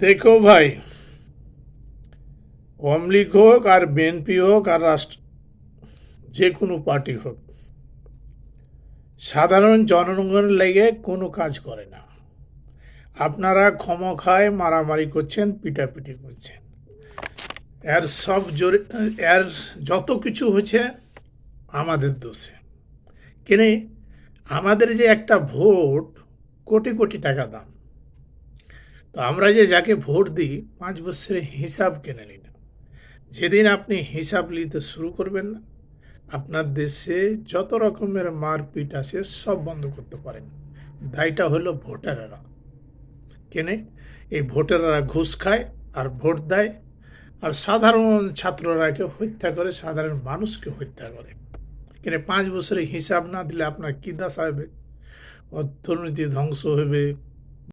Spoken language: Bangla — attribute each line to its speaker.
Speaker 1: দেখো ভাই, আওয়ামী লীগ হোক আর বিএনপি হোক আর রাষ্ট্র যে কোনো পার্টি হোক, সাধারণ জনগণের লেগে কোনো কাজ করে না। আপনারা ক্ষমতায় মারামারি করছেন, পিটাপিটি করছেন। এর সব জোরে, এর যত কিছু হচ্ছে আমাদের দোষে। কেনে আমাদের যে একটা ভোট কোটি কোটি টাকা দাম, তো আমরা যে যাকে ভোট দিই 5 বছরের হিসাব কেনে নিই না। যেদিন আপনি হিসাব নিতে শুরু করবেন না, আপনার দেশে যত রকমের মারপিট আছে সব বন্ধ করতে পারেন। দায়টা হলো ভোটাররা। কেনে এই ভোটাররা ঘুষ খায় আর ভোট দেয়, আর সাধারণ ছাত্ররাকে হত্যা করে, সাধারণ মানুষকে হত্যা করে। কেনে 5 বছরে হিসাব না দিলে আপনার কী দশা হবে? অর্থনীতি ধ্বংস হবে,